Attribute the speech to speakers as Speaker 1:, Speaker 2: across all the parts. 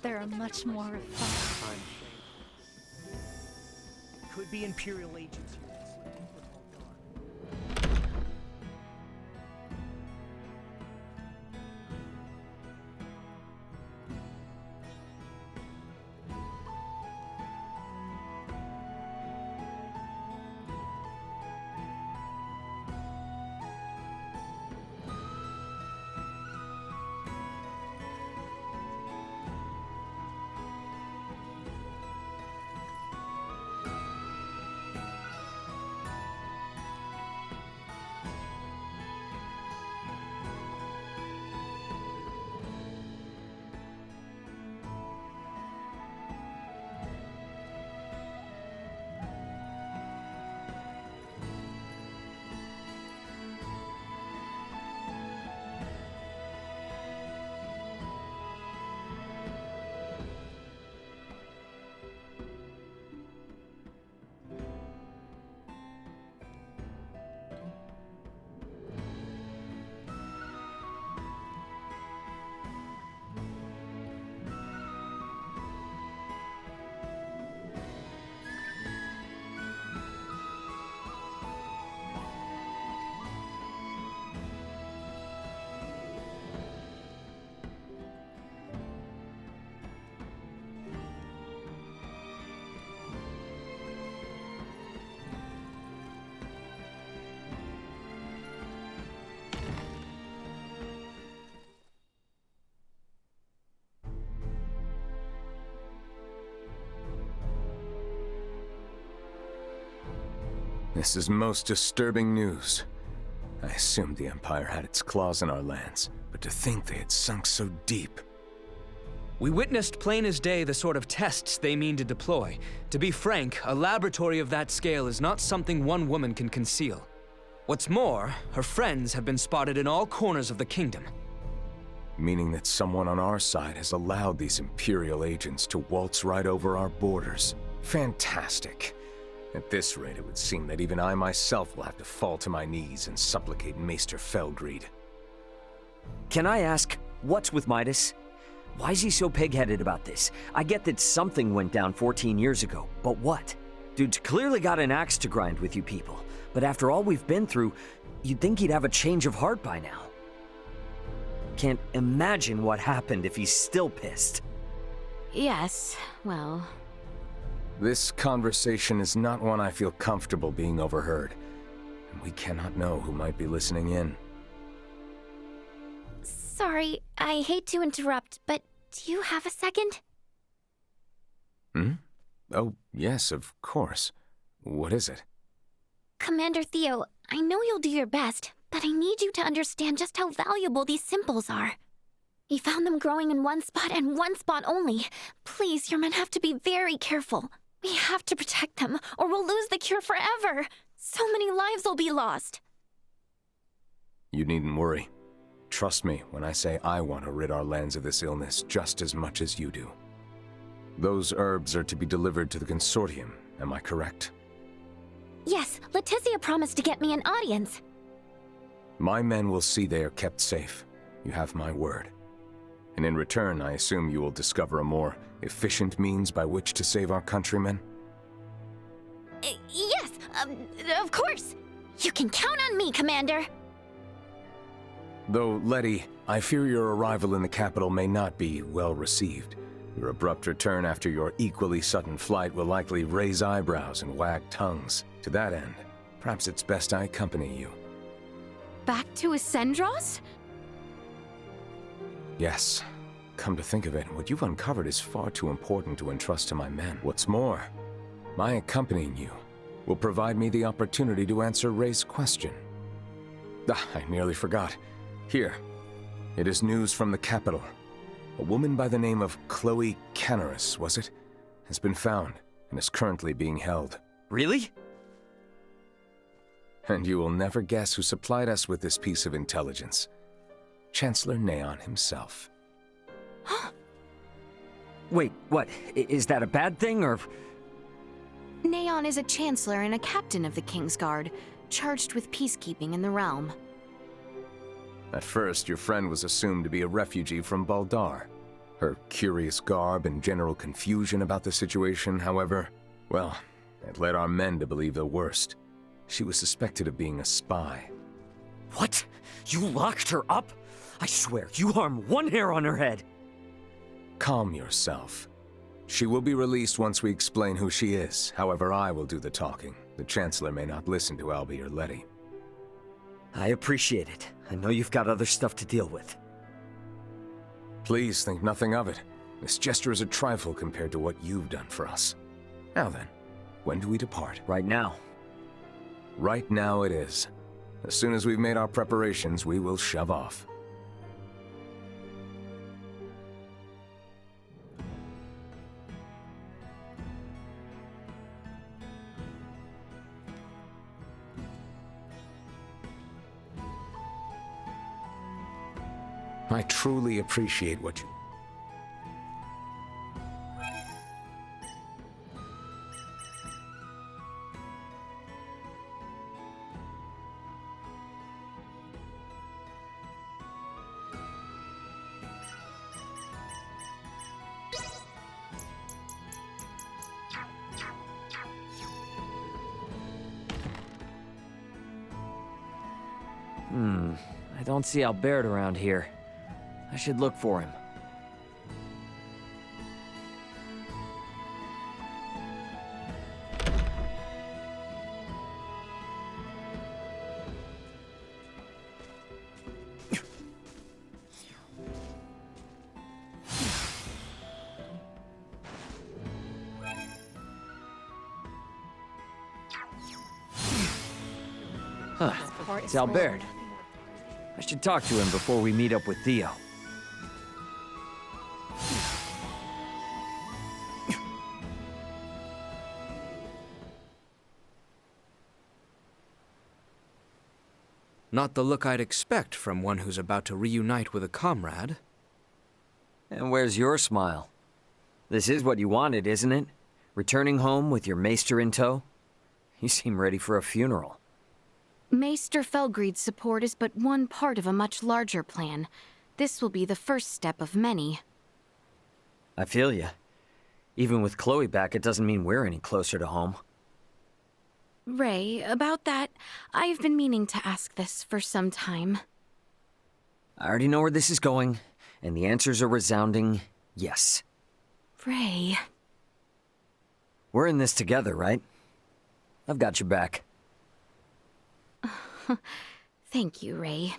Speaker 1: there are much more refined.
Speaker 2: Could be Imperial agents here.
Speaker 3: This is most disturbing news. I assumed the Empire had its claws in our lands, but to think they had sunk so deep.
Speaker 4: We witnessed plain as day the sort of tests they mean to deploy. To be frank, a laboratory of that scale is not something one woman can conceal. What's more, her friends have been spotted in all corners of the kingdom.
Speaker 3: Meaning that someone on our side has allowed these Imperial agents to waltz right over our borders. Fantastic. At this rate, it would seem that even I myself will have to fall to my knees and supplicate Maester Felgreed.
Speaker 5: Can I ask, what's with Midas? Why is he so pig-headed about this? I get that something went down 14 years ago, but what? Dude's clearly got an axe to grind with you people, but after all we've been through, you'd think he'd have a change of heart by now. Can't imagine what happened if he's still pissed.
Speaker 6: Yes, well...
Speaker 3: This conversation is not one I feel comfortable being overheard, and we cannot know who might be listening in.
Speaker 6: Sorry, I hate to interrupt, but do you have a second?
Speaker 3: Oh, yes, of course. What is it?
Speaker 6: Commander Theo, I know you'll do your best, but I need you to understand just how valuable these symbols are. We found them growing in one spot and one spot only. Please, your men have to be very careful. We have to protect them, or we'll lose the cure forever. So many lives will be lost.
Speaker 3: You needn't worry. Trust me when I say I want to rid our lands of this illness just as much as you do. Those herbs are to be delivered to the Consortium, am I correct?
Speaker 6: Yes, Leticia promised to get me an audience.
Speaker 3: My men will see they are kept safe. You have my word. And in return, I assume you will discover a more efficient means by which to save our countrymen?
Speaker 6: Yes, of course. You can count on me, Commander.
Speaker 3: Though, Letty, I fear your arrival in the capital may not be well received. Your abrupt return after your equally sudden flight will likely raise eyebrows and wag tongues. To that end, perhaps it's best I accompany you.
Speaker 1: Back to Ascendros?
Speaker 3: Yes. Come to think of it, what you've uncovered is far too important to entrust to my men. What's more, my accompanying you will provide me the opportunity to answer Ray's question. I nearly forgot. Here, it is news from the capital. A woman by the name of Chloe Canaris, was it? Has been found and is currently being held.
Speaker 5: Really?
Speaker 3: And you will never guess who supplied us with this piece of intelligence. Chancellor Neon himself.
Speaker 5: Wait, what? Is that a bad thing, or...?
Speaker 1: Neon is a chancellor and a captain of the Kingsguard, charged with peacekeeping in the realm.
Speaker 3: At first, your friend was assumed to be a refugee from Baldar. Her curious garb and general confusion about the situation, however, well, it led our men to believe the worst. She was suspected of being a spy.
Speaker 5: What? You locked her up? I swear, you harm one hair on her head.
Speaker 3: Calm yourself. She will be released once we explain who she is. However, I will do the talking. The Chancellor may not listen to Albie or Letty.
Speaker 5: I appreciate it. I know you've got other stuff to deal with.
Speaker 3: Please think nothing of it. This gesture is a trifle compared to what you've done for us. Now then, when do we depart?
Speaker 5: Right now.
Speaker 3: Right now it is. As soon as we've made our preparations, we will shove off. I truly appreciate what you...
Speaker 5: I don't see Albert around here. I should look for him. Huh, it's Albert. I should talk to him before we meet up with Theo.
Speaker 4: Not the look I'd expect from one who's about to reunite with a comrade.
Speaker 5: And where's your smile? This is what you wanted, isn't it? Returning home with your maester in tow? You seem ready for a funeral.
Speaker 1: Maester Felgreid's support is but one part of a much larger plan. This will be the first step of many.
Speaker 5: I feel ya. Even with Chloe back, it doesn't mean we're any closer to home.
Speaker 1: Ray, about that, I've been meaning to ask this for some time.
Speaker 5: I already know where this is going, and the answer's a resounding yes.
Speaker 1: Ray...
Speaker 5: We're in this together, right? I've got your back.
Speaker 1: Thank you, Ray.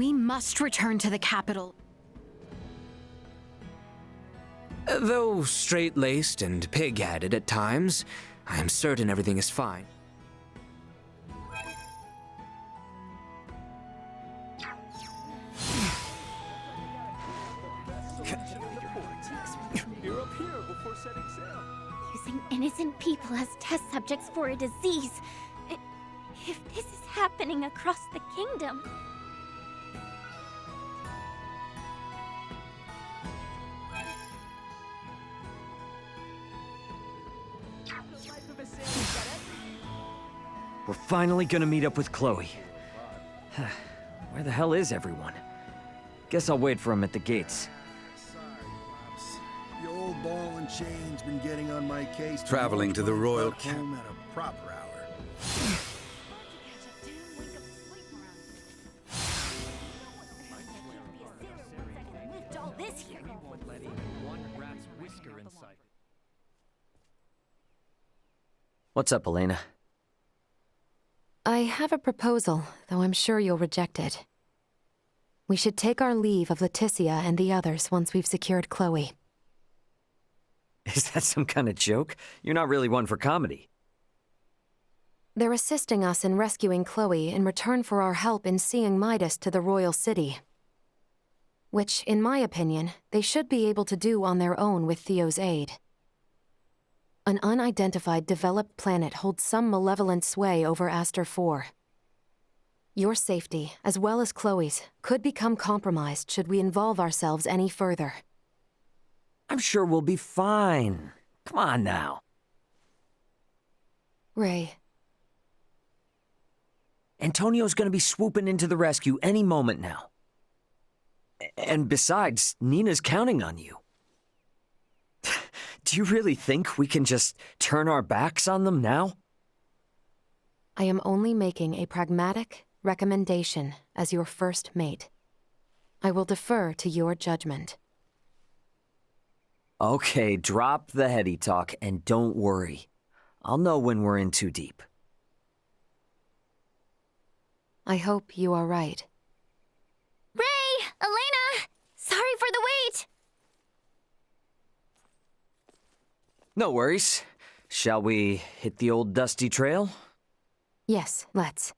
Speaker 1: We must return to the capital.
Speaker 4: Though straight-laced and pig-headed at times, I am certain everything is fine.
Speaker 2: You're up here before setting sail.
Speaker 6: Using innocent people as test subjects for a disease. If this is happening across the kingdom...
Speaker 5: We're finally gonna meet up with Chloe. Where the hell is everyone? Guess I'll wait for him at the gates.
Speaker 7: Sorry, Pops. The old ball and chain's been getting on my case.
Speaker 8: Traveling to the Royal
Speaker 7: Home at a proper hour.
Speaker 5: What's up, Elena?
Speaker 9: I have a proposal, though I'm sure you'll reject it. We should take our leave of Leticia and the others once we've secured Chloe.
Speaker 5: Is that some kind of joke? You're not really one for comedy.
Speaker 9: They're assisting us in rescuing Chloe in return for our help in seeing Midas to the royal city. Which, in my opinion, they should be able to do on their own with Theo's aid. An unidentified developed planet holds some malevolent sway over Aster 4. Your safety, as well as Chloe's, could become compromised should we involve ourselves any further.
Speaker 5: I'm sure we'll be fine. Come on now.
Speaker 9: Ray,
Speaker 5: Antonio's gonna be swooping into the rescue any moment now. And besides, Nina's counting on you. Do you really think we can just turn our backs on them now?
Speaker 9: I am only making a pragmatic recommendation as your first mate. I will defer to your judgment.
Speaker 5: Okay, drop the heady talk and don't worry. I'll know when we're in too deep.
Speaker 9: I hope you are right.
Speaker 6: Ray! Elena! Sorry for the wait!
Speaker 5: No worries. Shall we hit the old dusty trail?
Speaker 9: Yes, let's.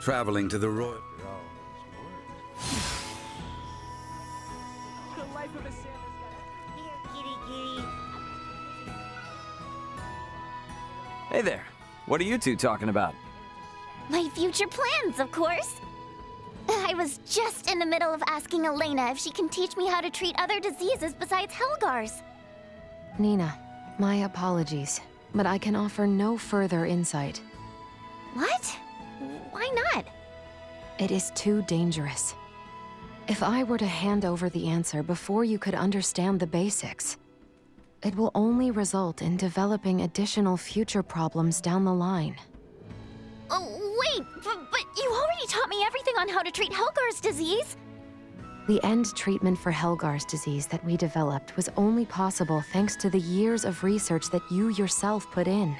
Speaker 8: Traveling to the Royal...
Speaker 2: The life of a Santa's
Speaker 5: Hey there. What are you two talking about?
Speaker 6: My future plans, of course. I was just in the middle of asking Elena if she can teach me how to treat other diseases besides Helgar's.
Speaker 9: Nina, my apologies, but I can offer no further insight.
Speaker 6: What? Why not?
Speaker 9: It is too dangerous. If I were to hand over the answer before you could understand the basics, it will only result in developing additional future problems down the line.
Speaker 6: Oh, wait, but you already taught me everything on how to treat Helgar's disease.
Speaker 9: The end treatment for Helgar's disease that we developed was only possible thanks to the years of research that you yourself put in.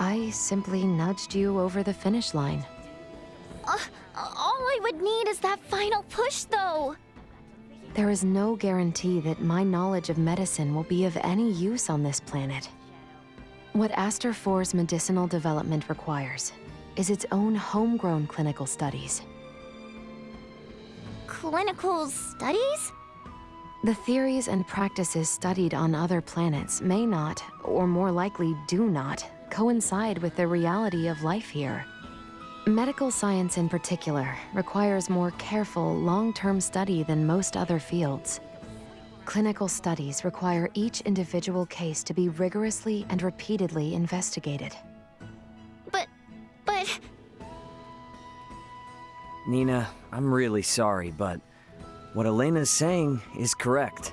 Speaker 9: I simply nudged you over the finish line.
Speaker 6: All I would need is that final push, though.
Speaker 9: There is no guarantee that my knowledge of medicine will be of any use on this planet. What Aster IV's medicinal development requires is its own homegrown clinical studies.
Speaker 6: Clinical studies?
Speaker 9: The theories and practices studied on other planets may not, or more likely do not, coincide with the reality of life here. Medical science in particular requires more careful, long-term study than most other fields. Clinical studies require each individual case to be rigorously and repeatedly investigated.
Speaker 6: But...
Speaker 5: Nina, I'm really sorry, but what Elena's saying is correct.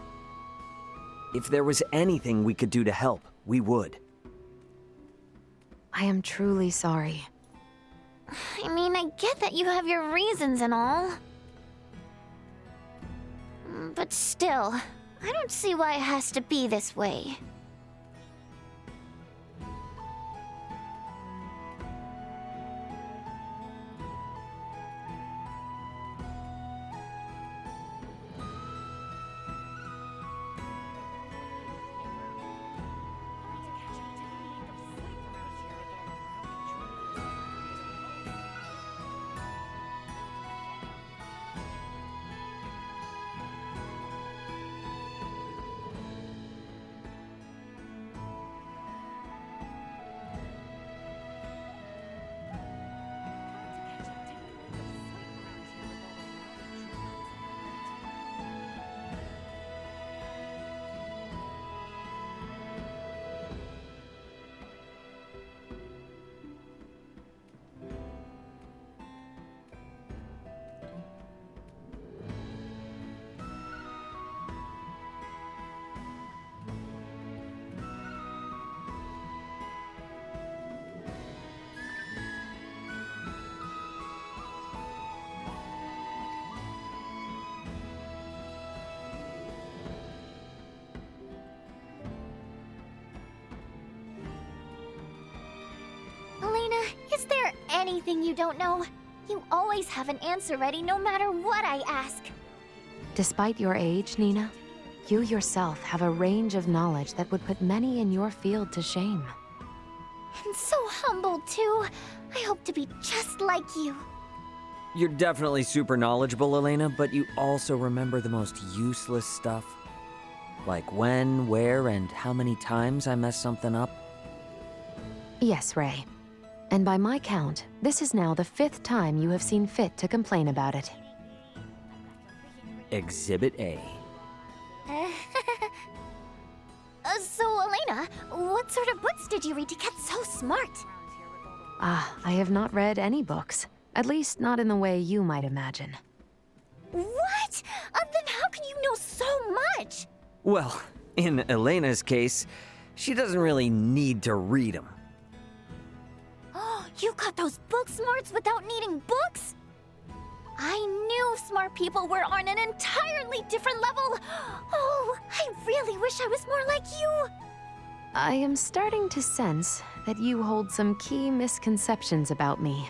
Speaker 5: If there was anything we could do to help, we would.
Speaker 9: I am truly sorry.
Speaker 6: I mean, I get that you have your reasons and all. But still, I don't see why it has to be this way. Elena, is there anything you don't know? You always have an answer ready no matter what I ask.
Speaker 9: Despite your age, Nina, you yourself have a range of knowledge that would put many in your field to shame.
Speaker 6: And so humble, too. I hope to be just like you.
Speaker 5: You're definitely super knowledgeable, Elena, but you also remember the most useless stuff. Like when, where, and how many times I messed something up.
Speaker 9: Yes, Ray. And by my count, this is now the 5th time you have seen fit to complain about it.
Speaker 5: Exhibit A.
Speaker 6: So, Elena, what sort of books did you read to get so smart?
Speaker 9: I have not read any books. At least not in the way you might imagine.
Speaker 6: What? Then how can you know so much?
Speaker 5: Well, in Elena's case, she doesn't really need to read them.
Speaker 6: Oh, you got those book smarts without needing books? I knew smart people were on an entirely different level. Oh, I really wish I was more like you.
Speaker 9: I am starting to sense that you hold some key misconceptions about me.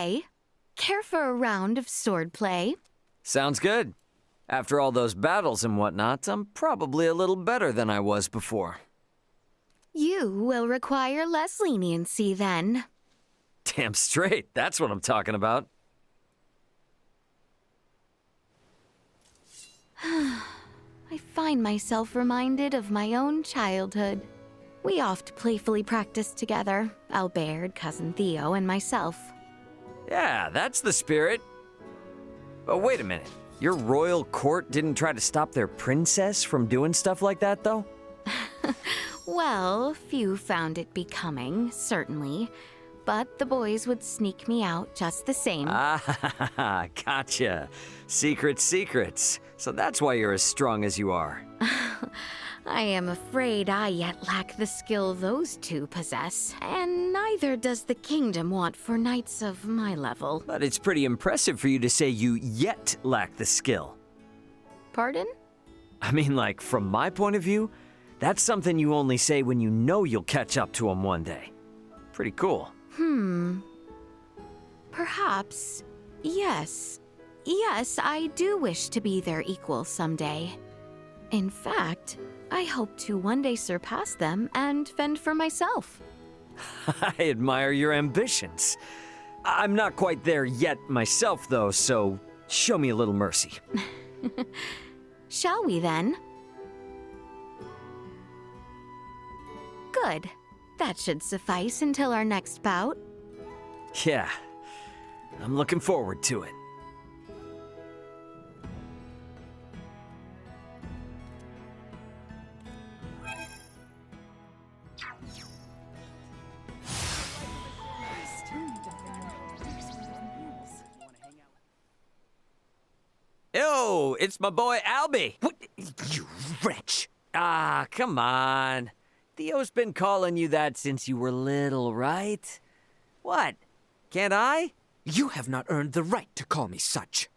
Speaker 1: say. Care for a round of swordplay?
Speaker 5: Sounds good. After all those battles and whatnot, I'm probably a little better than I was before.
Speaker 1: You will require less leniency then.
Speaker 5: Damn straight, that's what I'm talking about.
Speaker 1: I find myself reminded of my own childhood. We oft playfully practiced together, Albert, Cousin Theo, and myself.
Speaker 5: Yeah, that's the spirit. But wait a minute. Your royal court didn't try to stop their princess from doing stuff like that, though?
Speaker 1: Well, few found it becoming, certainly. But the boys would sneak me out just the same.
Speaker 5: Ah, gotcha. Secrets. So that's why you're as strong as you are.
Speaker 1: I am afraid I yet lack the skill those two possess, and neither does the kingdom want for knights of my level.
Speaker 5: But it's pretty impressive for you to say you yet lack the skill.
Speaker 1: Pardon?
Speaker 5: I mean, like, from my point of view, that's something you only say when you know you'll catch up to him one day. Pretty cool.
Speaker 1: Perhaps. Yes. Yes, I do wish to be their equal someday. In fact, I hope to one day surpass them and fend for myself.
Speaker 5: I admire your ambitions. I'm not quite there yet myself, though, so show me a little mercy.
Speaker 1: Shall we then? Good. That should suffice until our next bout.
Speaker 5: Yeah, I'm looking forward to it. Yo, it's my boy Albie.
Speaker 4: What? You wretch!
Speaker 5: Ah, come on. Theo's been calling you that since you were little, right? What? Can't I?
Speaker 4: You have not earned the right to call me such.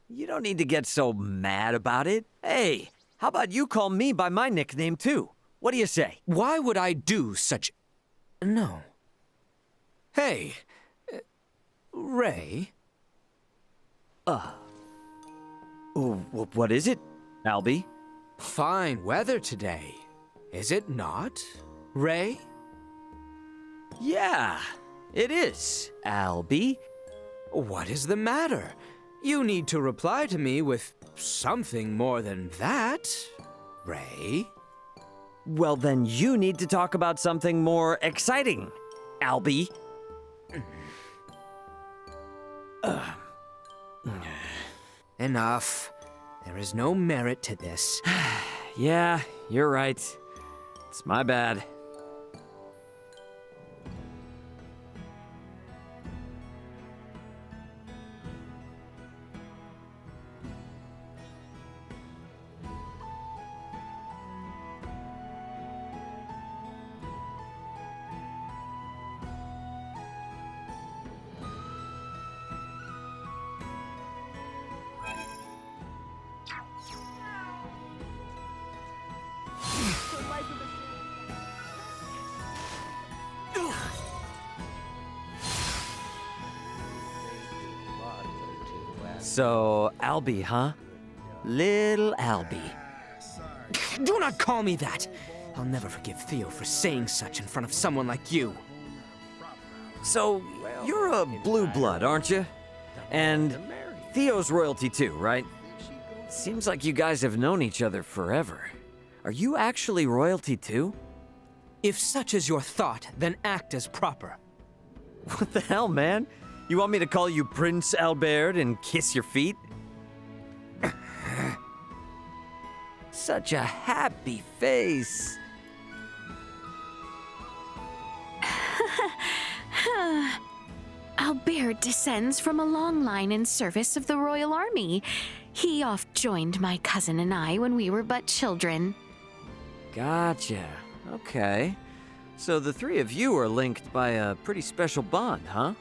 Speaker 5: You don't need to get so mad about it. Hey, how about you call me by my nickname too? What do you say?
Speaker 4: Why would I do such... No. Hey, Ray?
Speaker 5: What is it, Albie?
Speaker 4: Fine weather today, is it not, Ray?
Speaker 5: Yeah, it is, Albie.
Speaker 4: What is the matter? You need to reply to me with something more than that, Ray.
Speaker 5: Well, then you need to talk about something more exciting, Albie.
Speaker 4: Enough. There is no merit to this.
Speaker 5: Yeah, you're right. It's my bad. So, Albie, huh? Little Albie.
Speaker 4: Do not call me that! I'll never forgive Theo for saying such in front of someone like you.
Speaker 5: So, you're a blue blood, aren't you? And Theo's royalty too, right? Seems like you guys have known each other forever. Are you actually royalty too?
Speaker 4: If such is your thought, then act as proper.
Speaker 5: What the hell, man? You want me to call you Prince Albert and kiss your feet? Such a happy face.
Speaker 1: Albert descends from a long line in service of the Royal Army. He oft joined my cousin and I when we were but children.
Speaker 5: Gotcha. Okay. So the three of you are linked by a pretty special bond, huh?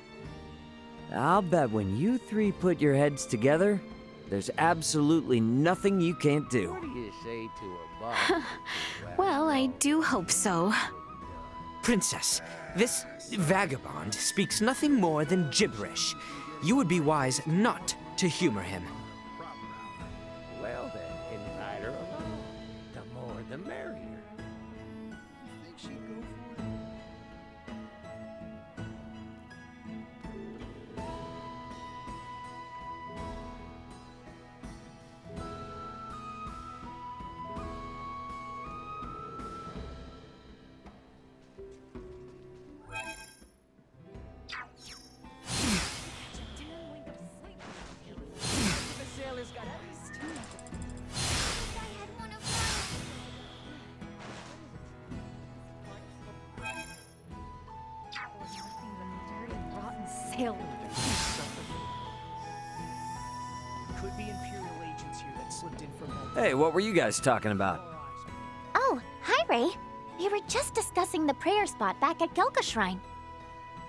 Speaker 5: I'll bet when you three put your heads together, there's absolutely nothing you can't do.
Speaker 2: What do you say to a boss?
Speaker 1: Well, I do hope so.
Speaker 4: Princess, This vagabond speaks nothing more than gibberish. You would be wise not to humor him.
Speaker 2: Well then, invite her along. The more the merrier.
Speaker 7: Think she'd go for it?
Speaker 8: Could be Imperial agents here that slipped in from home.
Speaker 5: Hey, what were you guys talking about?
Speaker 6: Oh, hi, Ray. We were just discussing the prayer spot back at Gelka Shrine.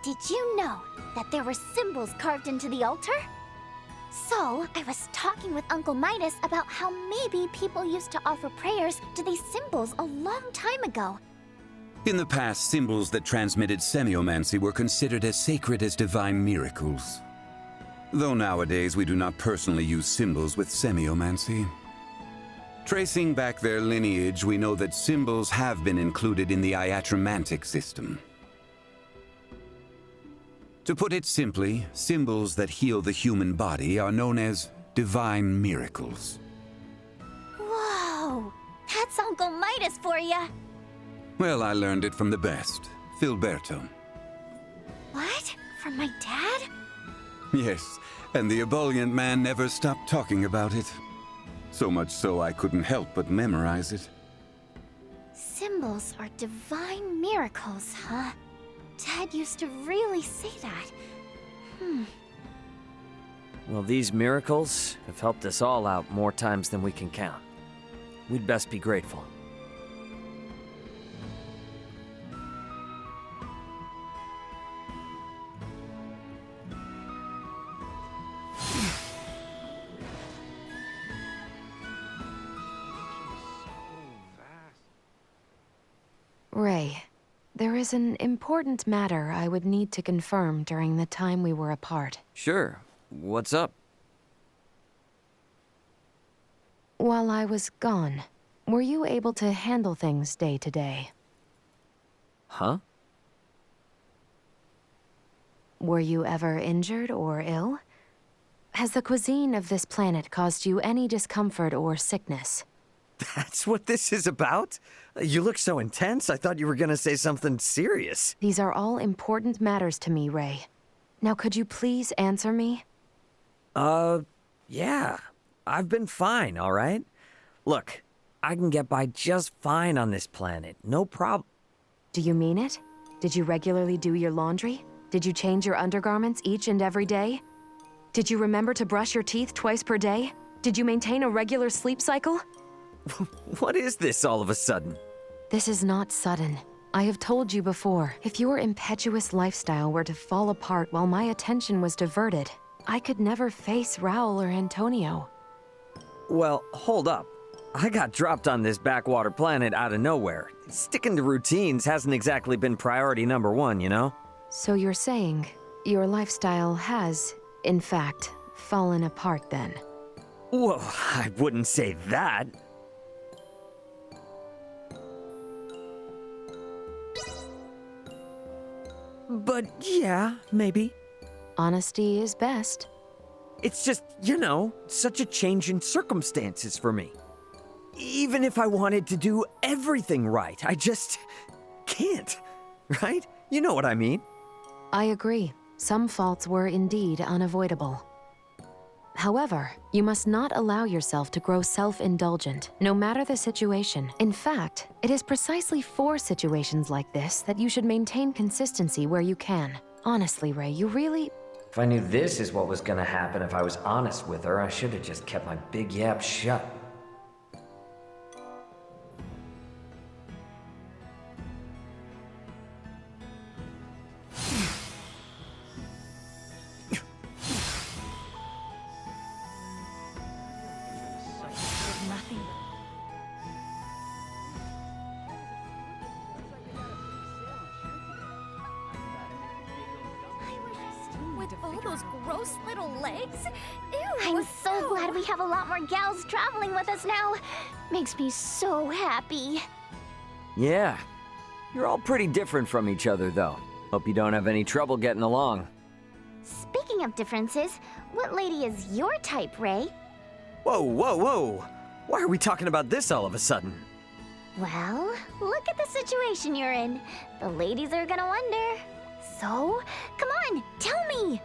Speaker 6: Did you know that there were symbols carved into the altar? So, I was talking with Uncle Midas about how maybe people used to offer prayers to these symbols a long time ago.
Speaker 10: In the past, symbols that transmitted semiomancy were considered as sacred as divine miracles. Though nowadays we do not personally use symbols with semiomancy. Tracing back their lineage, we know that symbols have been included in the iatromantic system. To put it simply, symbols that heal the human body are known as divine miracles.
Speaker 6: Whoa! That's Uncle Midas for ya!
Speaker 10: Well, I learned it from the best, Filberto.
Speaker 6: What? From my dad?
Speaker 10: Yes, and the ebullient man never stopped talking about it. So much so I couldn't help but memorize it.
Speaker 6: Symbols are divine miracles, huh? Dad used to really say that.
Speaker 5: Well, these miracles have helped us all out more times than we can count. We'd best be grateful.
Speaker 9: Ray, there is an important matter I would need to confirm during the time we were apart.
Speaker 5: Sure. What's up?
Speaker 9: While I was gone, were you able to handle things day to day?
Speaker 5: Huh?
Speaker 9: Were you ever injured or ill? Has the cuisine of this planet caused you any discomfort or sickness?
Speaker 5: That's what this is about? You look so intense, I thought you were gonna say something serious.
Speaker 9: These are all important matters to me, Ray. Now could you please answer me?
Speaker 5: Yeah. I've been fine, all right? Look, I can get by just fine on this planet. No problem.
Speaker 9: Do you mean it? Did you regularly do your laundry? Did you change your undergarments each and every day? Did you remember to brush your teeth twice per day? Did you maintain a regular sleep cycle?
Speaker 5: What is this all of a sudden?
Speaker 9: This is not sudden. I have told you before, if your impetuous lifestyle were to fall apart while my attention was diverted, I could never face Raul or Antonio.
Speaker 5: Well, hold up. I got dropped on this backwater planet out of nowhere. Sticking to routines hasn't exactly been priority number one, you know?
Speaker 9: So you're saying your lifestyle has, in fact, fallen apart then?
Speaker 5: Well, I wouldn't say that. But yeah, maybe.
Speaker 9: Honesty is best.
Speaker 5: It's just, you know, such a change in circumstances for me. Even if I wanted to do everything right, I just can't, right? You know what I mean?
Speaker 9: I agree. Some faults were indeed unavoidable. However, you must not allow yourself to grow self-indulgent, no matter the situation. In fact, it is precisely for situations like this that you should maintain consistency where you can. Honestly, Ray, you really...
Speaker 5: If I knew this is what was gonna happen if I was honest with her, I should have just kept my big yap shut.
Speaker 11: all those gross little legs? Ew!
Speaker 6: I'm so glad we have a lot more gals traveling with us now. Makes me so happy.
Speaker 5: Yeah. You're all pretty different from each other, though. Hope you don't have any trouble getting along.
Speaker 6: Speaking of differences, what lady is your type, Ray?
Speaker 5: Whoa, whoa, whoa! Why are we talking about this all of a sudden?
Speaker 6: Well, look at the situation you're in. The ladies are gonna wonder. So, come on, tell me!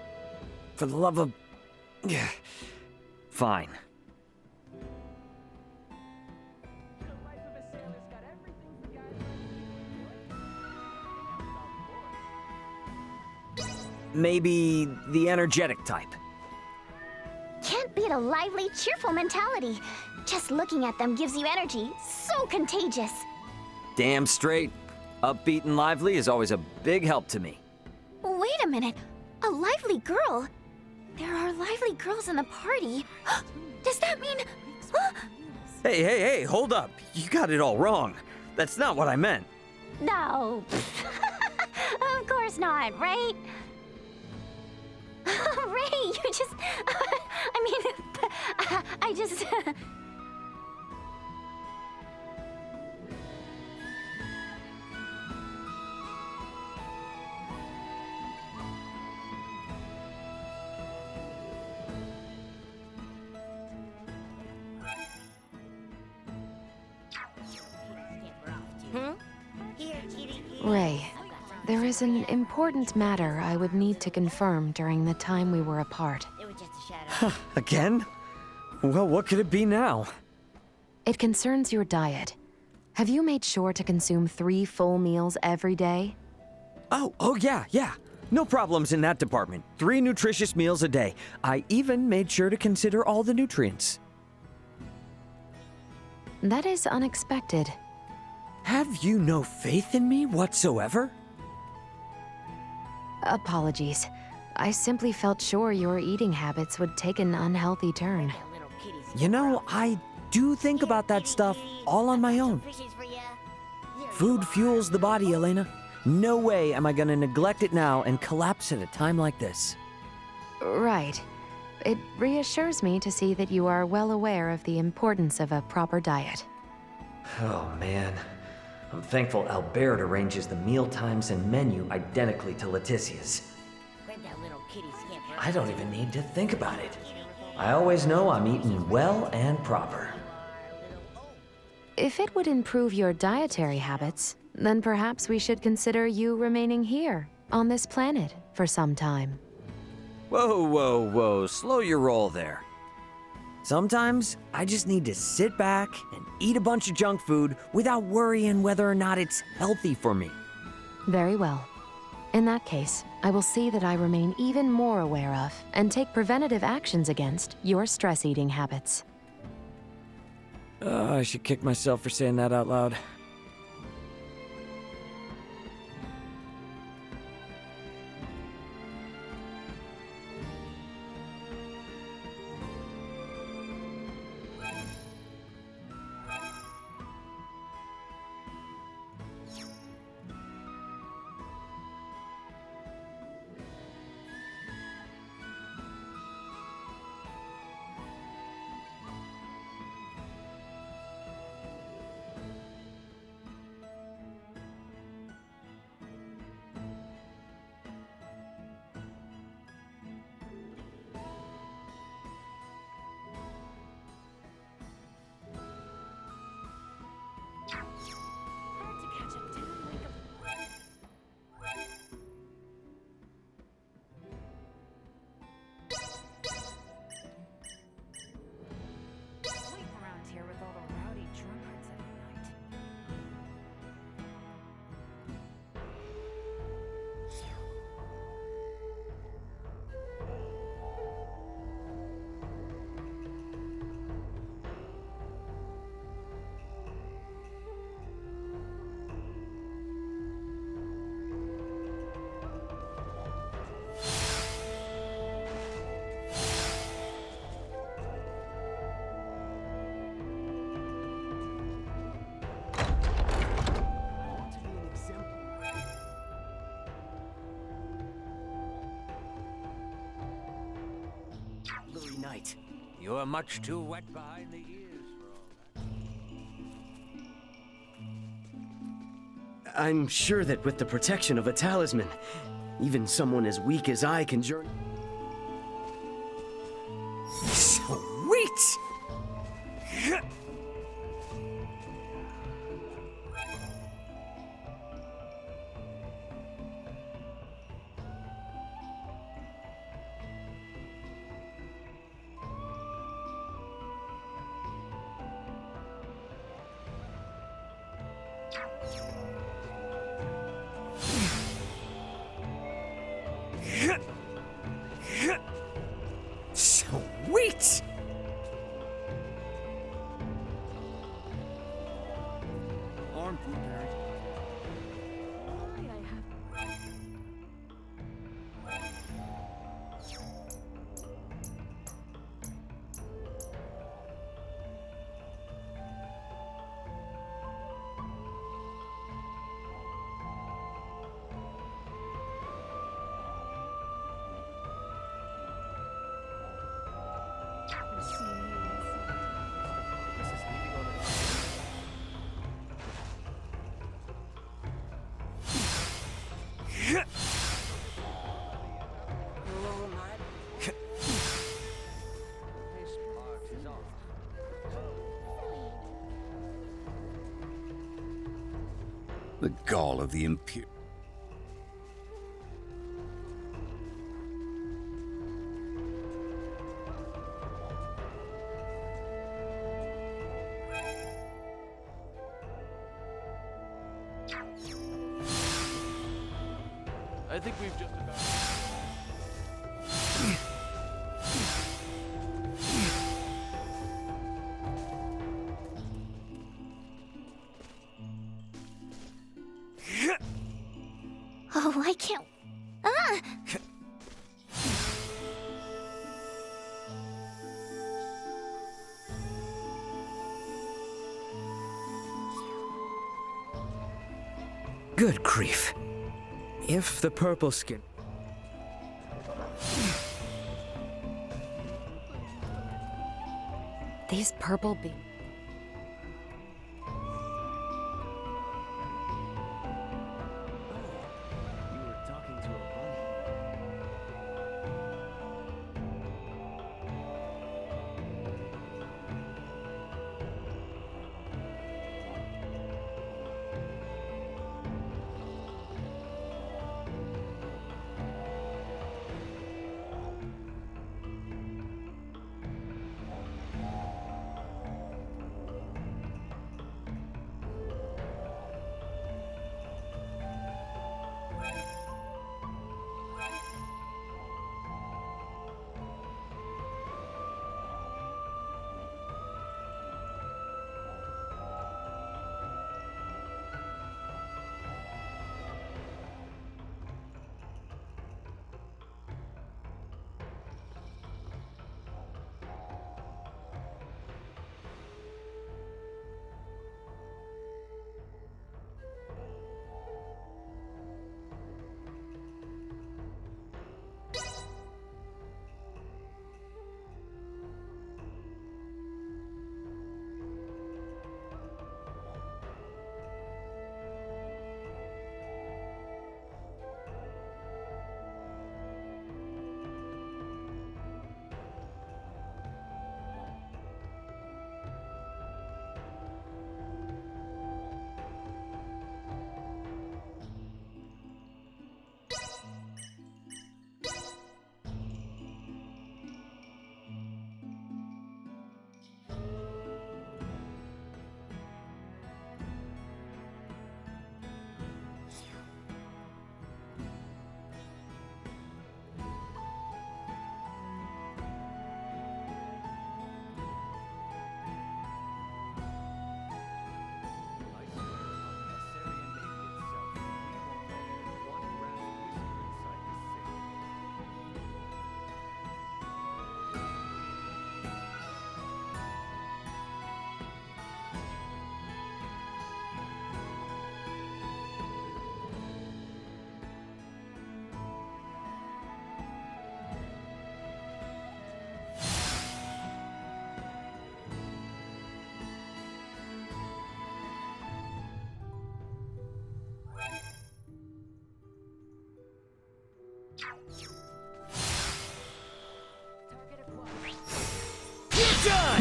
Speaker 5: For the love of... Fine. Maybe the energetic type.
Speaker 6: Can't beat a lively, cheerful mentality. Just looking at them gives you energy. So contagious.
Speaker 5: Damn straight. Upbeat and lively is always a big help to me.
Speaker 6: Wait a minute. A lively girl? There are lively girls in the party. Does that mean...
Speaker 5: Hey, hold up. You got it all wrong. That's not what I meant.
Speaker 6: No. Of course not, right? Ray, you just... I mean, I just...
Speaker 9: Ray, there is an important matter I would need to confirm during the time we were apart.
Speaker 5: Again? Well, what could it be now?
Speaker 9: It concerns your diet. Have you made sure to consume 3 full meals every day?
Speaker 5: Oh yeah. No problems in that department. 3 nutritious meals a day. I even made sure to consider all the nutrients.
Speaker 9: That is unexpected.
Speaker 5: Have you no faith in me whatsoever?
Speaker 9: Apologies. I simply felt sure your eating habits would take an unhealthy turn.
Speaker 5: You know, I do think about that stuff all on my own. Food fuels the body, Elena. No way am I gonna neglect it now and collapse at a time like this.
Speaker 9: Right. It reassures me to see that you are well aware of the importance of a proper diet.
Speaker 5: Oh man. I'm thankful Albert arranges the meal times and menu identically to Leticia's. I don't even need to think about it. I always know I'm eating well and proper.
Speaker 9: If it would improve your dietary habits, then perhaps we should consider you remaining here, on this planet, for some time.
Speaker 5: Whoa. Slow your roll there. Sometimes, I just need to sit back and eat a bunch of junk food without worrying whether or not it's healthy for me.
Speaker 9: Very well. In that case, I will see that I remain even more aware of and take preventative actions against your stress-eating habits.
Speaker 5: I should kick myself for saying that out loud.
Speaker 2: night. You're much too wet behind the ears for all that.
Speaker 12: I'm sure that with the protection of a talisman, even someone as weak as I can journey. Sweet! Sweet!
Speaker 7: Arm prepared.
Speaker 2: This part is off.
Speaker 10: The gall of the impure.
Speaker 2: I think we've just about...
Speaker 6: Oh, I can't. Ah!
Speaker 12: Good grief. If the purple skin.
Speaker 9: These purple beams.
Speaker 12: You were talking to a bunny.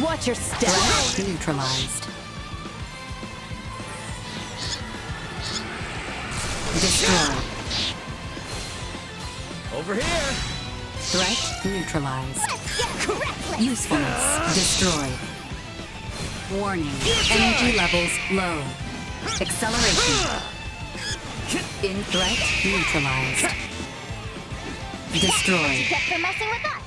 Speaker 13: Watch your step. Neutralized. Destroy.
Speaker 4: Over here!
Speaker 13: Threat neutralized. Usefulness destroyed. Warning. Energy levels low. Acceleration. In threat neutralized. Destroyed.
Speaker 11: Get for messing with us.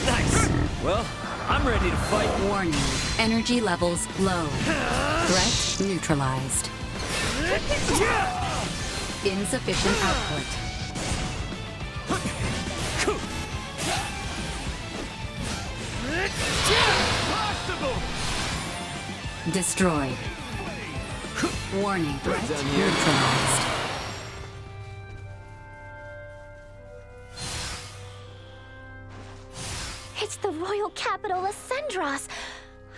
Speaker 5: Nice! Well, I'm ready to fight.
Speaker 13: Warning. Energy levels low. Threat neutralized. Insufficient output. Destroyed. Warning. Threat neutralized.
Speaker 6: It's the royal capital of Sendros.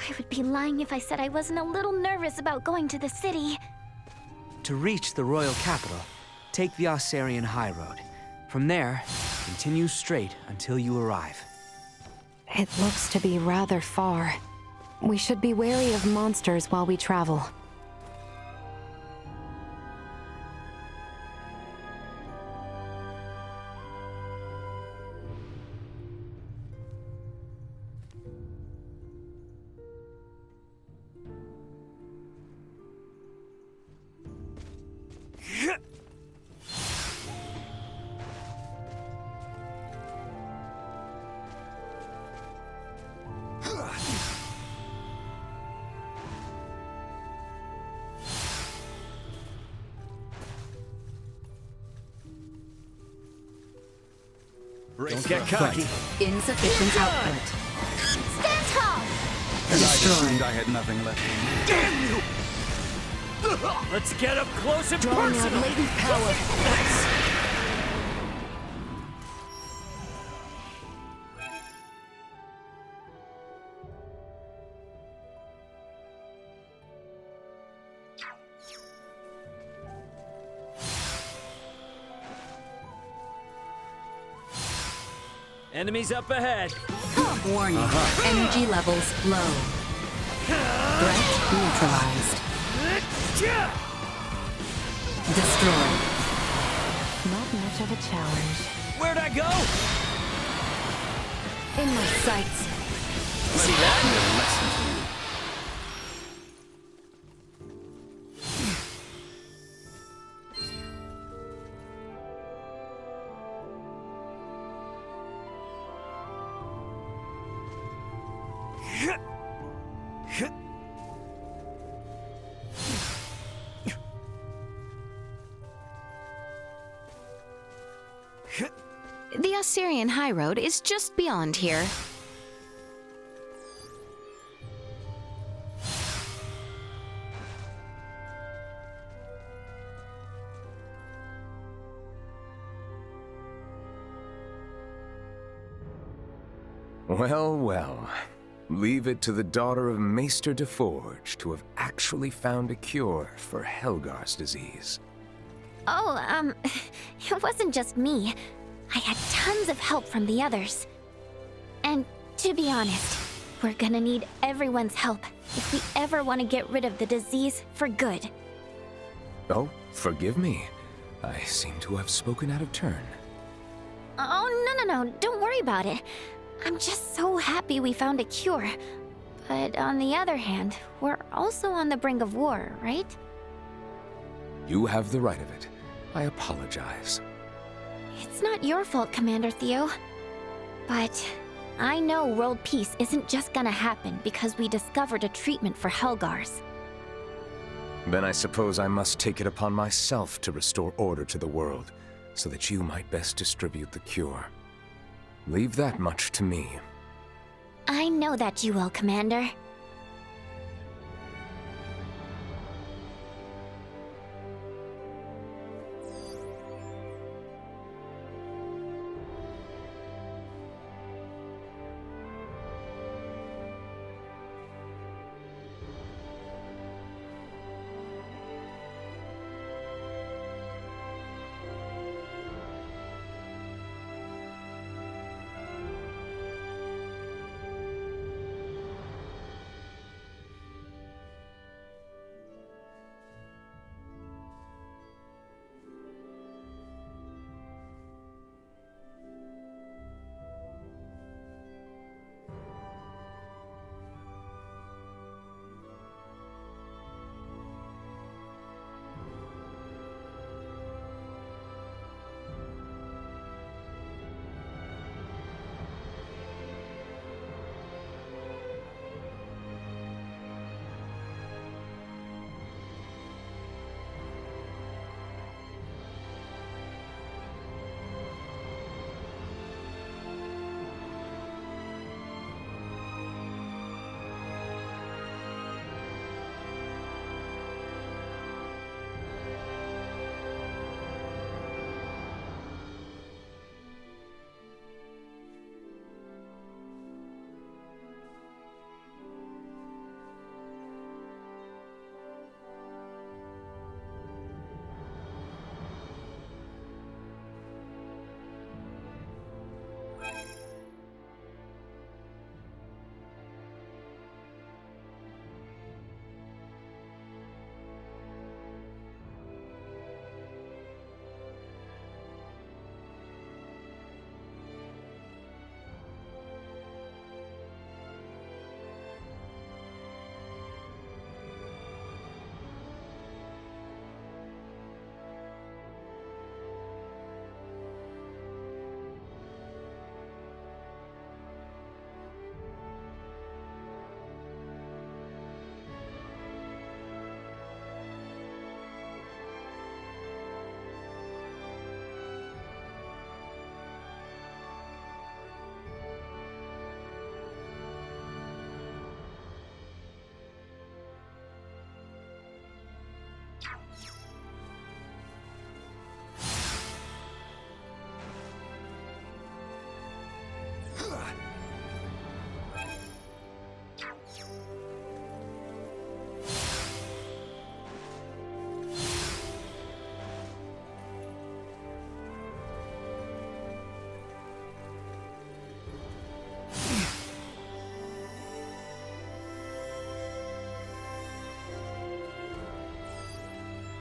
Speaker 6: I would be lying if I said I wasn't a little nervous about going to the city.
Speaker 4: To reach the royal capital, take the Osarian High Road. From there, continue straight until you arrive.
Speaker 9: It looks to be rather far. We should be wary of monsters while we travel.
Speaker 5: Don't get cocky.
Speaker 13: Insufficient output.
Speaker 11: Stand tall.
Speaker 13: Destroyed.
Speaker 10: I had nothing left.
Speaker 5: Damn you! Let's get up close and
Speaker 13: Drawing out
Speaker 5: personal.
Speaker 13: latent power.
Speaker 5: Enemies up ahead.
Speaker 13: Warning. Energy levels low. Threat neutralized. Destroyed.
Speaker 9: Not much of a challenge.
Speaker 5: Where'd I go?
Speaker 9: In my sights.
Speaker 5: See that?
Speaker 1: The Osarian High Road is just beyond here.
Speaker 3: Well, well. Leave it to the daughter of Maester DeForge to have actually found a cure for Helgar's disease.
Speaker 6: Oh, it wasn't just me. I had tons of help from the others. And to be honest, we're gonna need everyone's help if we ever want to get rid of the disease for good.
Speaker 3: Oh, forgive me. I seem to have spoken out of turn.
Speaker 6: Oh, no, don't worry about it. I'm just so happy we found a cure. But on the other hand, we're also on the brink of war, right?
Speaker 3: You have the right of it. I apologize.
Speaker 6: It's not your fault, Commander Theo. But I know world peace isn't just gonna happen because we discovered a treatment for Helgars.
Speaker 3: Then I suppose I must take it upon myself to restore order to the world, so that you might best distribute the cure. Leave that much to me.
Speaker 6: I know that you will, Commander.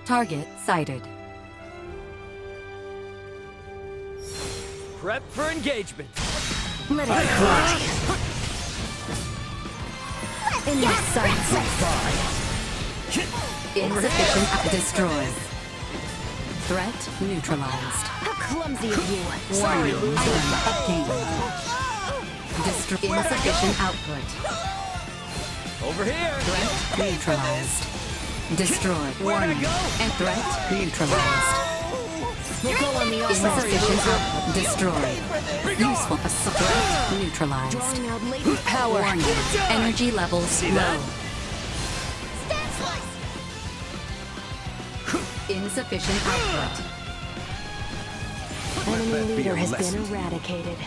Speaker 13: Target sighted.
Speaker 12: Prep for engagement.
Speaker 13: Let it fly. In your sights. Insufficient. Destroy. Threat neutralized.
Speaker 11: How clumsy of you.
Speaker 13: Warning. Item obtained. Destroy. Insufficient output.
Speaker 12: Over here.
Speaker 13: Threat neutralized. Destroy. Warning. And threat neutralized.
Speaker 11: We'll go on the
Speaker 13: Insufficient output. Destroy. Useful assault. Threat neutralized.
Speaker 11: Power.
Speaker 13: Warning. Energy levels low. Insufficient output.
Speaker 11: Enemy leader has been eradicated.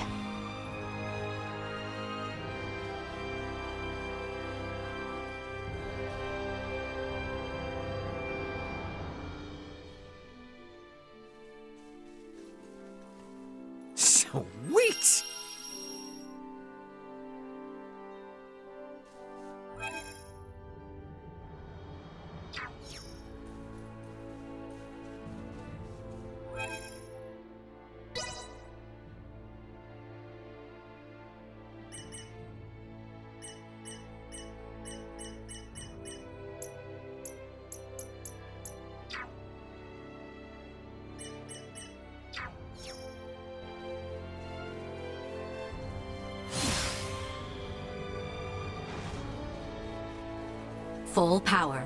Speaker 12: Sweet!
Speaker 13: Full power.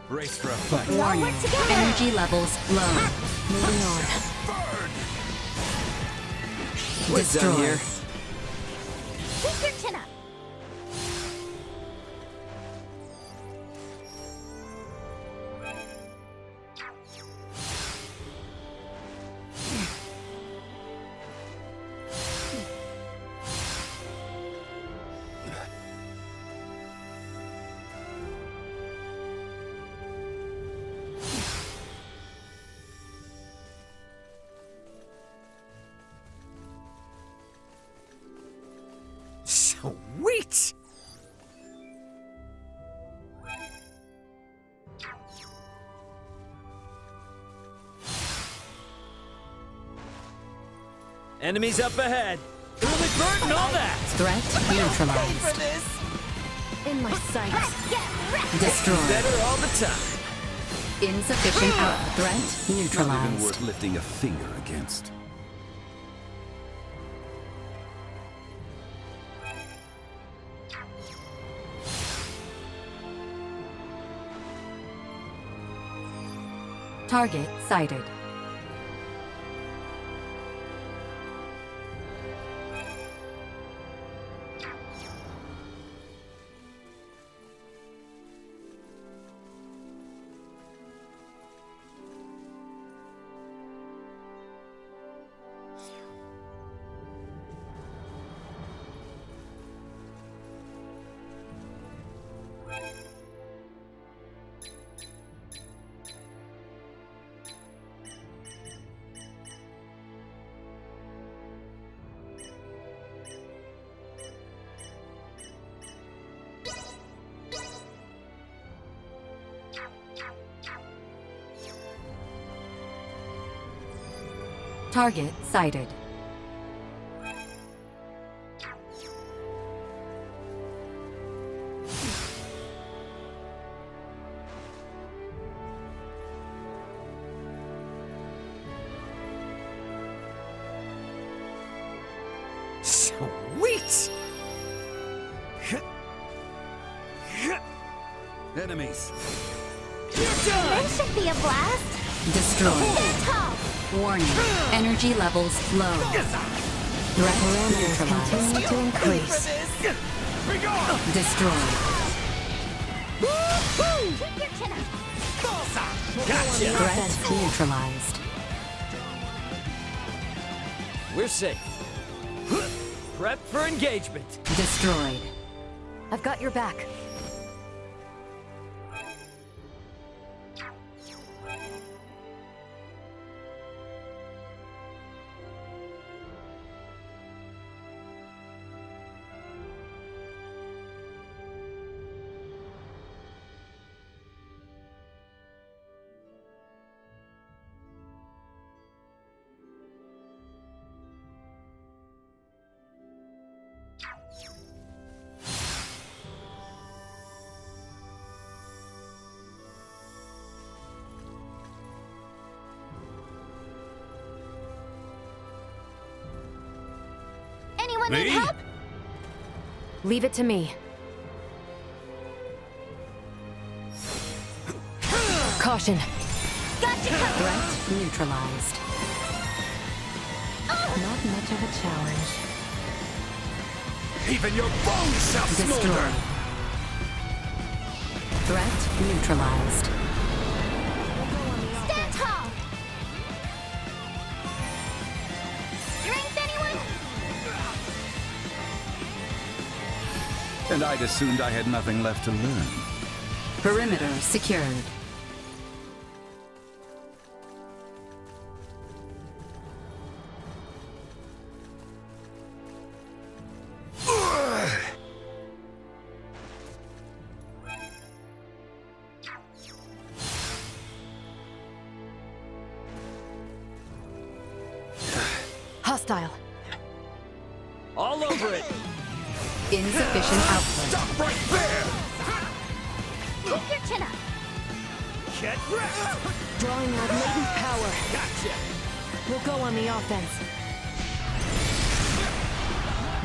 Speaker 10: Brace for a fight.
Speaker 13: Warning. Energy levels low.
Speaker 11: Moving on.
Speaker 12: What's done here?
Speaker 6: Keep your chin up.
Speaker 5: Sweet!
Speaker 12: Enemies up ahead. Early bird and all that.
Speaker 13: Threat neutralized.
Speaker 11: In my sights.
Speaker 13: Destroyed.
Speaker 12: Better all the time.
Speaker 13: Insufficient output. Threat
Speaker 10: Not even
Speaker 13: neutralized.
Speaker 10: worth lifting a finger against.
Speaker 13: Target sighted. Target sighted.
Speaker 5: Sweet!
Speaker 10: Enemies.
Speaker 6: This should be a blast.
Speaker 13: Destroyed.
Speaker 6: Stand tall.
Speaker 13: Warning. Energy levels low. Threat neutralized.
Speaker 11: Continue to increase.
Speaker 13: Destroyed.
Speaker 6: Keep your chin up.
Speaker 12: Gotcha.
Speaker 13: Threat neutralized.
Speaker 12: We're safe. Prep for engagement.
Speaker 13: Destroyed.
Speaker 11: I've got your back.
Speaker 6: Anyone need help?
Speaker 9: Leave it to me. Caution.
Speaker 6: Gotcha covered.
Speaker 13: Threat neutralized.
Speaker 11: Not much of a challenge.
Speaker 10: Even your bones shall
Speaker 13: Destroyed.
Speaker 10: smolder.
Speaker 13: Threat neutralized.
Speaker 6: Stand tall. Strength, anyone?
Speaker 10: And I'd assumed I had nothing left to learn.
Speaker 13: Perimeter secured.
Speaker 9: Hostile.
Speaker 12: All over it.
Speaker 13: Insufficient output.
Speaker 10: Stop right there!
Speaker 6: Keep your chin up.
Speaker 12: Get wrecked.
Speaker 11: Drawing out latent power.
Speaker 12: Gotcha.
Speaker 11: We'll go on the offense.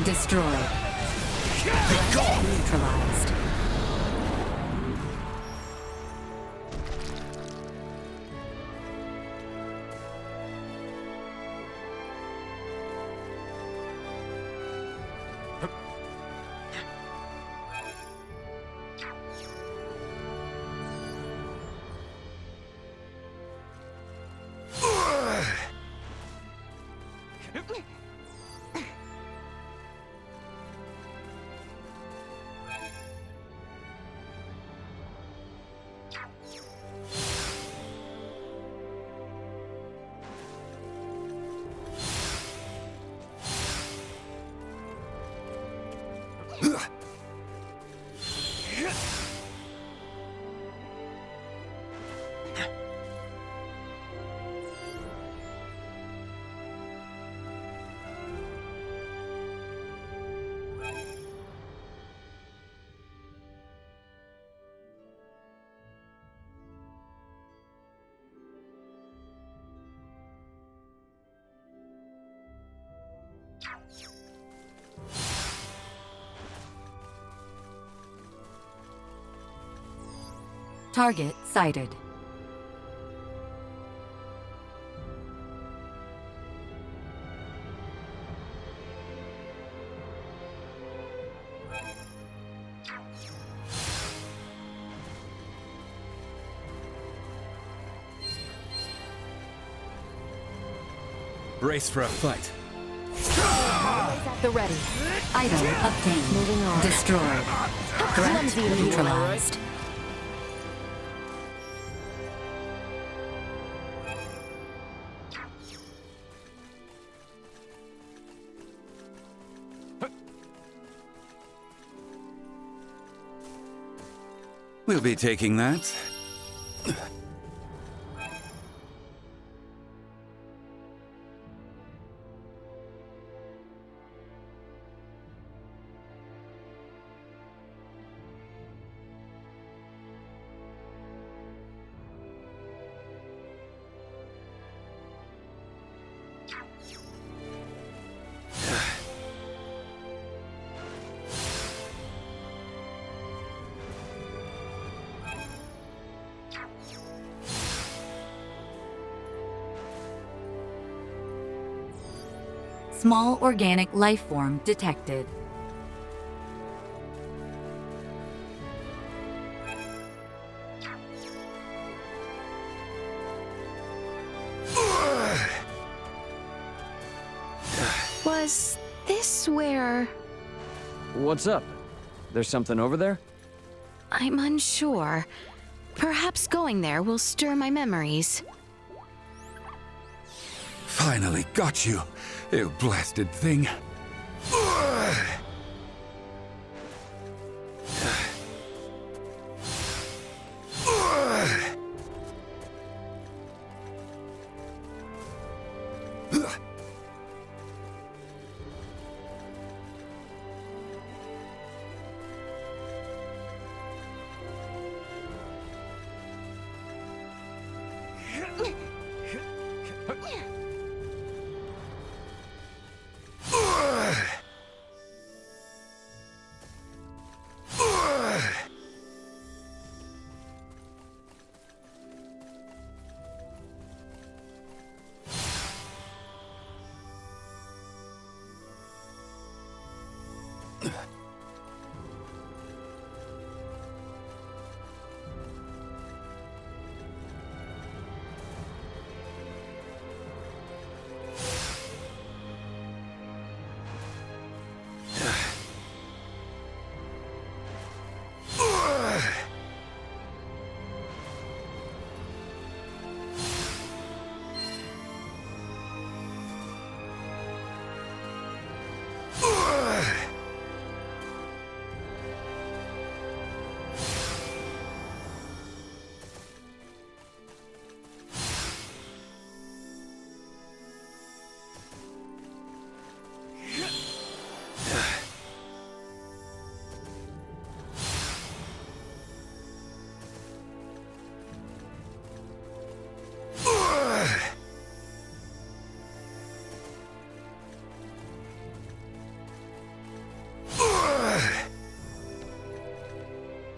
Speaker 13: Destroyed. Threat neutralized. Target sighted.
Speaker 3: Brace for a fight.
Speaker 11: At the ready.
Speaker 13: Item obtained.
Speaker 11: Moving on.
Speaker 13: Destroyed. Threat
Speaker 11: clumsy of you,
Speaker 13: neutralized.
Speaker 10: We'll be taking that.
Speaker 13: Small organic life form detected.
Speaker 1: Was this where...
Speaker 5: What's up? There's something over there?
Speaker 1: I'm unsure. Perhaps going there will stir my memories.
Speaker 10: Finally got you, you blasted thing.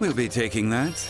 Speaker 10: We'll be taking that.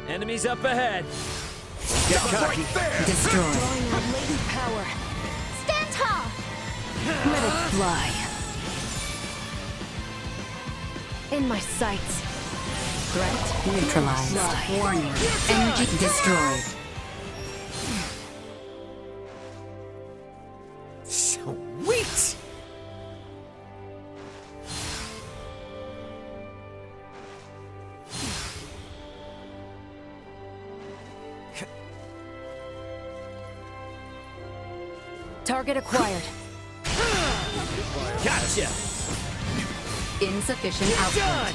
Speaker 12: Enemies up ahead. Get cocky.
Speaker 13: Destroy.
Speaker 11: Latent power.
Speaker 6: Stand tall!
Speaker 11: Let it fly. In my sights.
Speaker 13: Threat neutralized. Warning. Energy destroyed.
Speaker 12: Sweet!
Speaker 11: Target acquired.
Speaker 12: Gotcha!
Speaker 13: Insufficient output.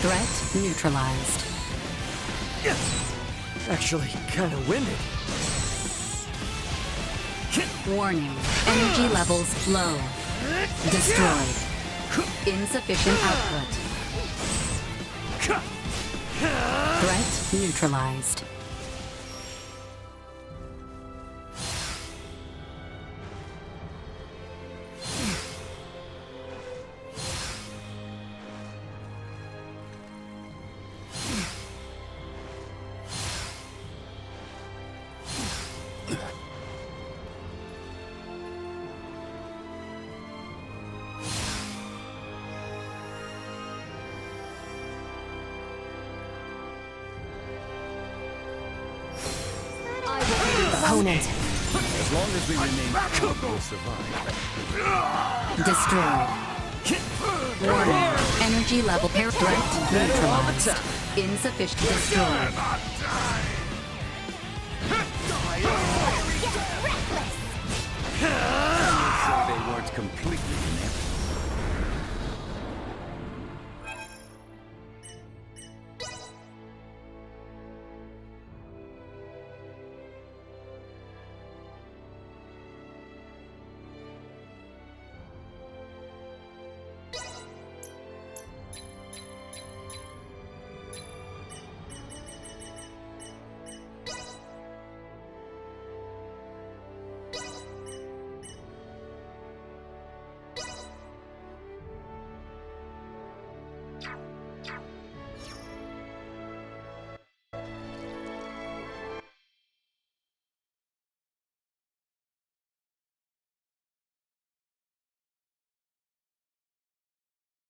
Speaker 13: Threat neutralized.
Speaker 12: Actually, kind of winded.
Speaker 13: Warning. Energy levels low. Destroyed. Insufficient output. Threat neutralized.
Speaker 11: Opponent.
Speaker 2: As long as we remain calm, we'll survive.
Speaker 13: Destroyed. Warning. Energy level pair threat neutralized. Insufficient. Destroyed.